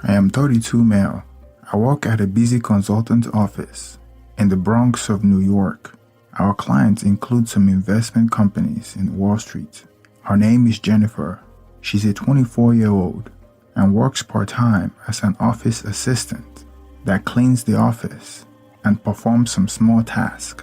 I am 32 male. I work at a busy consultant office in the Bronx of New York. Our clients include some investment companies in Wall Street. Her name is Jennifer. She's a 24-year-old and works part-time as an office assistant that cleans the office and performs some small tasks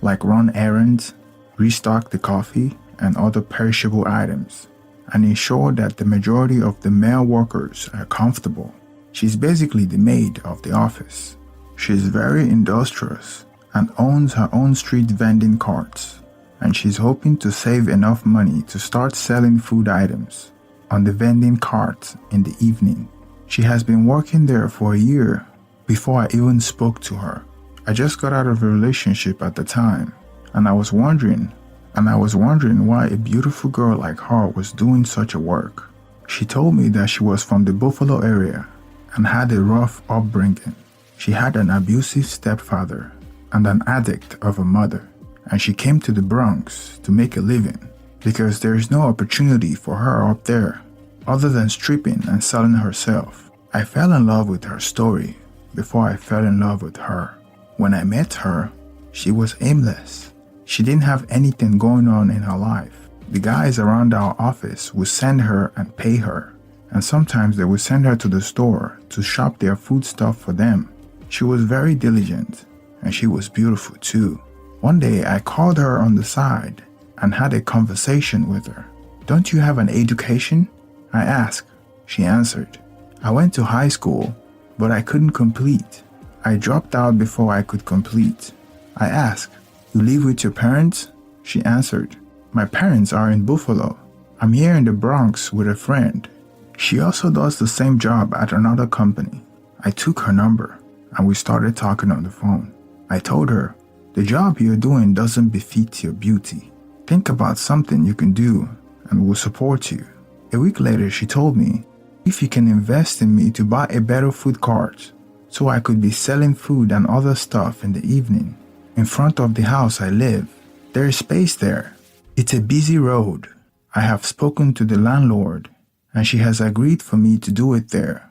like run errands, restock the coffee and other perishable items, and ensure that the majority of the male workers are comfortable. She's basically the maid of the office. She's very industrious and owns her own street vending carts, and she's hoping to save enough money to start selling food items on the vending carts in the evening. She has been working there for a year before I even spoke to her. I just got out of a relationship at the time, and I was wondering why a beautiful girl like her was doing such a work. She told me that she was from the Buffalo area and had a rough upbringing. She had an abusive stepfather and an addict of a mother, and she came to the Bronx to make a living because there is no opportunity for her up there other than stripping and selling herself. I fell in love with her story before I fell in love with her. When I met her, she was aimless. She didn't have anything going on in her life. The guys around our office would send her and pay her, and sometimes they would send her to the store to shop their food stuff for them. She was very diligent, and she was beautiful too. One day I called her on the side and had a conversation with her. "Don't you have an education?" I asked. She answered, "I went to high school, but I couldn't complete. I dropped out before I could complete." I asked, "You live with your parents?" She answered, "My parents are in Buffalo. I'm here in the Bronx with a friend. She also does the same job at another company." I took her number and we started talking on the phone. I told her, "The job you're doing doesn't befit your beauty. Think about something you can do and we'll support you." A week later, she told me, "If you can invest in me to buy a better food cart so I could be selling food and other stuff in the evening in front of the house I live. There is space there. It's a busy road. I have spoken to the landlord and she has agreed for me to do it there."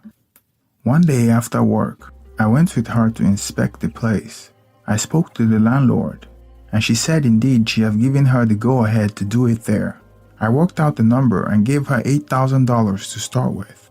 One day after work, I went with her to inspect the place. I spoke to the landlord and she said indeed she have given her the go-ahead to do it there. I worked out the number and gave her $8,000 to start with.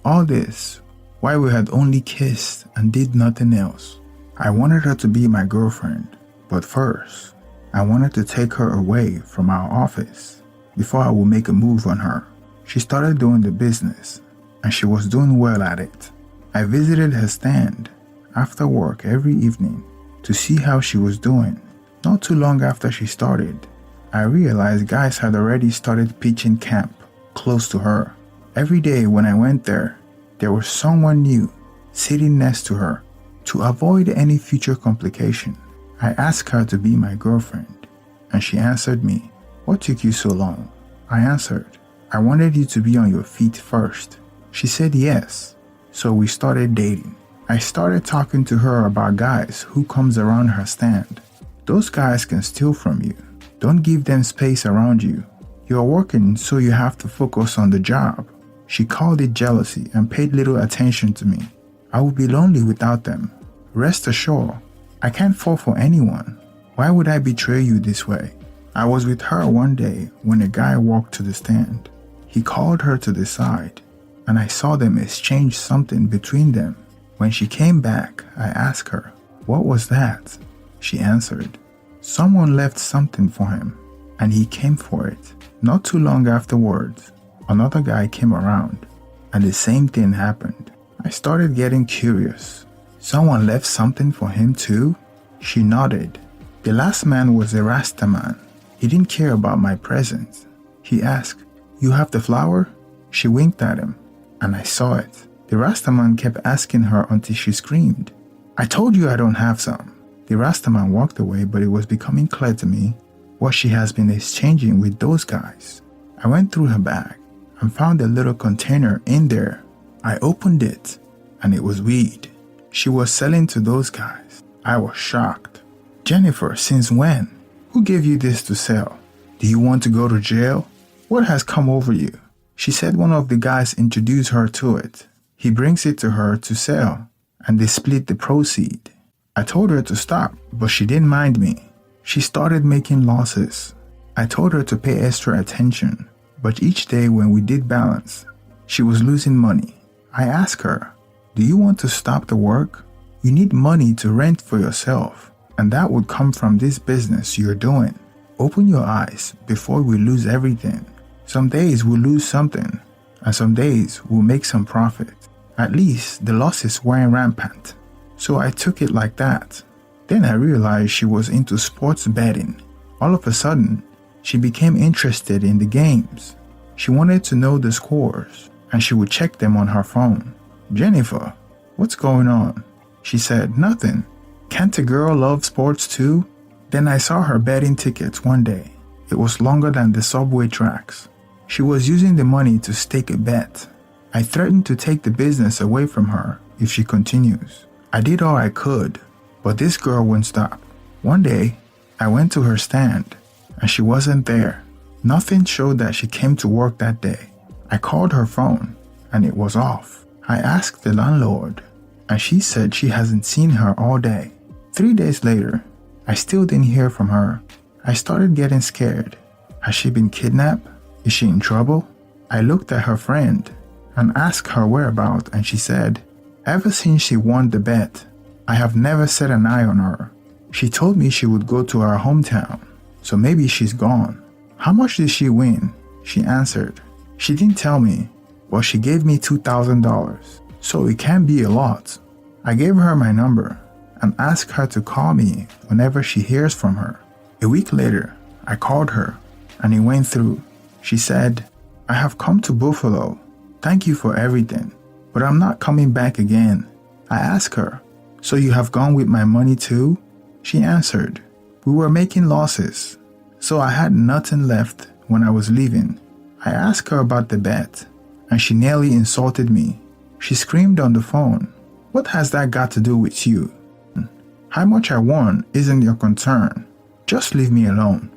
All this while we had only kissed and did nothing else. I wanted her to be my girlfriend, but first, I wanted to take her away from our office before I would make a move on her. She started doing the business, and she was doing well at it. I visited her stand after work every evening to see how she was doing. Not too long after she started, I realized guys had already started pitching camp close to her. Every day when I went there was someone new sitting next to her. To avoid any future complication, I asked her to be my girlfriend, and she answered me, "What took you so long?" I answered, "I wanted you to be on your feet first." She said yes, so we started dating. I started talking to her about guys who comes around her stand. Those guys can steal from you. Don't give them space around you. You're working, so you have to focus on the job. She called it jealousy and paid little attention to me. I would be lonely without them. Rest assured, I can't fall for anyone. Why would I betray you this way? I was with her one day when a guy walked to the stand. He called her to the side, and I saw them exchange something between them. When she came back, I asked her, "What was that?" She answered, "Someone left something for him, and he came for it." Not too long afterwards, another guy came around, and the same thing happened. I started getting curious. Someone left something for him too? She nodded. The last man was a Rasta man. He didn't care about my presence. He asked, "You have the flower?" She winked at him, and I saw it. The Rasta man kept asking her until she screamed, "I told you I don't have some." The Rasta man walked away, but it was becoming clear to me what she has been exchanging with those guys. I went through her bag and found a little container in there. I opened it, and it was weed. She was selling to those guys. I was shocked. "Jennifer, since when? Who gave you this to sell? Do you want to go to jail? What has come over you?" She said one of the guys introduced her to it. He brings it to her to sell, and they split the proceed. I told her to stop, but she didn't mind me. She started making losses. I told her to pay extra attention, but each day when we did balance, she was losing money. I asked her, "Do you want to stop the work? You need money to rent for yourself, and that would come from this business you're doing. Open your eyes before we lose everything. Some days we'll lose something, and some days we'll make some profit. At least the losses weren't rampant." So I took it like that. Then I realized she was into sports betting. All of a sudden, she became interested in the games. She wanted to know the scores, and she would check them on her phone. "Jennifer, what's going on?" She said, "Nothing. Can't a girl love sports too?" Then I saw her betting tickets one day. It was longer than the subway tracks. She was using the money to stake a bet. I threatened to take the business away from her if she continues. I did all I could, but this girl wouldn't stop. One day, I went to her stand, and she wasn't there. Nothing showed that she came to work that day. I called her phone, and it was off. I asked the landlord, and she said she hasn't seen her all day. 3 days later, I still didn't hear from her. I started getting scared. Has she been kidnapped? Is she in trouble? I looked at her friend and asked her whereabouts, and she said, "Ever since she won the bet, I have never set an eye on her. She told me she would go to our hometown, so maybe she's gone." "How much did she win?" She answered. "She didn't tell me, but she gave me $2,000, so it can be a lot." I gave her my number and asked her to call me whenever she hears from her. A week later, I called her, and it went through. She said, "I have come to Buffalo. Thank you for everything, but I'm not coming back again." I asked her, "So you have gone with my money too?" She answered, "We were making losses, so I had nothing left when I was leaving." I asked her about the bet, and she nearly insulted me. She screamed on the phone, "What has that got to do with you? How much I won isn't your concern. Just leave me alone."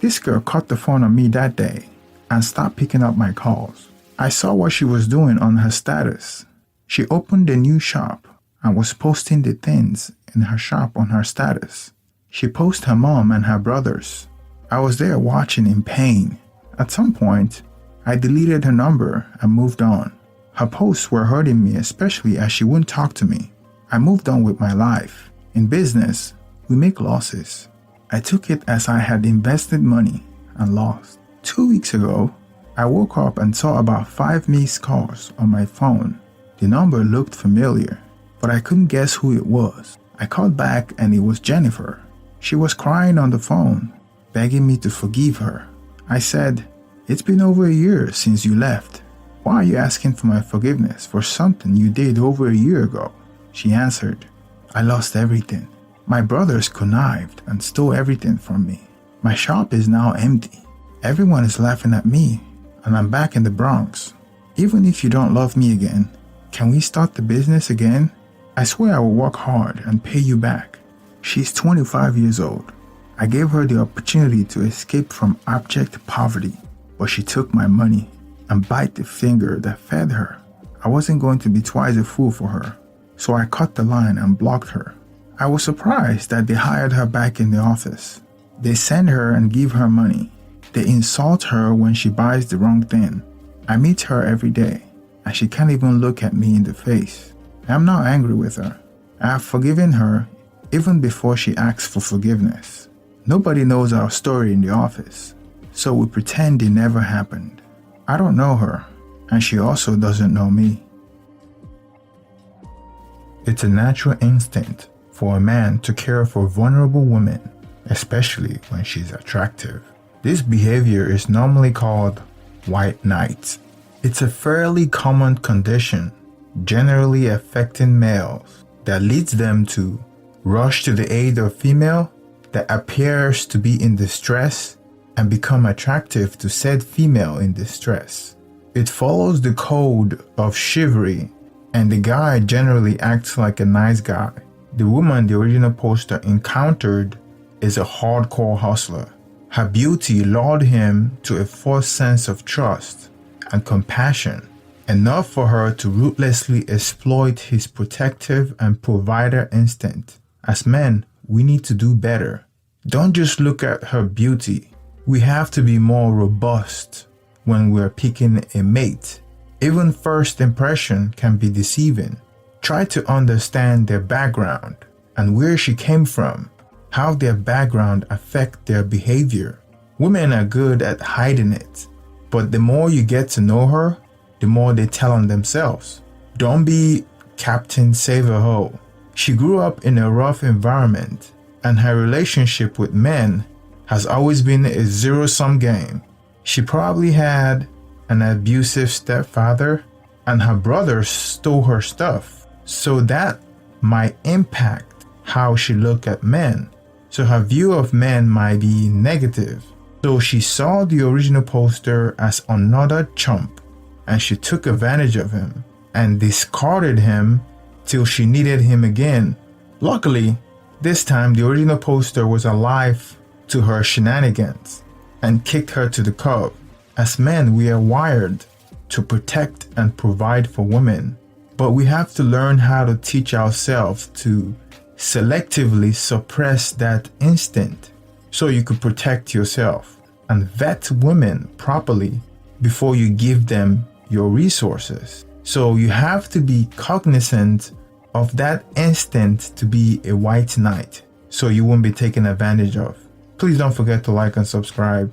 This girl cut the phone on me that day and stopped picking up my calls. I saw what she was doing on her status. She opened a new shop and was posting the things in her shop on her status. She posted her mom and her brothers. I was there watching in pain. At some point, I deleted her number and moved on. Her posts were hurting me, especially as she wouldn't talk to me. I moved on with my life. In business, we make losses. I took it as I had invested money and lost. 2 weeks ago, I woke up and saw about 5 missed calls on my phone. The number looked familiar, but I couldn't guess who it was. I called back and it was Jennifer. She was crying on the phone, begging me to forgive her. I said, "It's been over a year since you left. Why are you asking for my forgiveness for something you did over a year ago?" She answered, "I lost everything. My brothers connived and stole everything from me. My shop is now empty. Everyone is laughing at me, and I'm back in the Bronx. Even if you don't love me again, can we start the business again? I swear I will work hard and pay you back." She's 25 years old. I gave her the opportunity to escape from abject poverty, but she took my money and bit the finger that fed her. I wasn't going to be twice a fool for her, so I cut the line and blocked her. I was surprised that they hired her back in the office. They send her and give her money. They insult her when she buys the wrong thing. I meet her every day, and she can't even look at me in the face. I'm not angry with her. I have forgiven her even before she asks for forgiveness. Nobody knows our story in the office, so we pretend it never happened. I don't know her, and she also doesn't know me. It's a natural instinct for a man to care for vulnerable women, especially when she's attractive. This behavior is normally called white knight. It's a fairly common condition, generally affecting males, that leads them to rush to the aid of female that appears to be in distress and become attractive to said female in distress. It follows the code of chivalry, and the guy generally acts like a nice guy. The woman the original poster encountered is a hardcore hustler. Her beauty lured him to a false sense of trust and compassion, enough for her to ruthlessly exploit his protective and provider instinct. As men, we need to do better. Don't just look at her beauty. We have to be more robust when we're picking a mate. Even first impression can be deceiving. Try to understand their background and where she came from, how their background affect their behavior. Women are good at hiding it, but the more you get to know her, the more they tell on themselves. Don't be Captain Save-A-Ho. She grew up in a rough environment, and her relationship with men has always been a zero-sum game. She probably had an abusive stepfather, and her brothers stole her stuff, so that might impact how she looked at men. So her view of men might be negative. So she saw the original poster as another chump, and she took advantage of him and discarded him till she needed him again. Luckily, this time the original poster was alive to her shenanigans and kicked her to the curb. As men, we are wired to protect and provide for women, but we have to learn how to teach ourselves to selectively suppress that instinct so you could protect yourself and vet women properly before you give them your resources. So you have to be cognizant of that instinct to be a white knight so you won't be taken advantage of. Please don't forget to like and subscribe.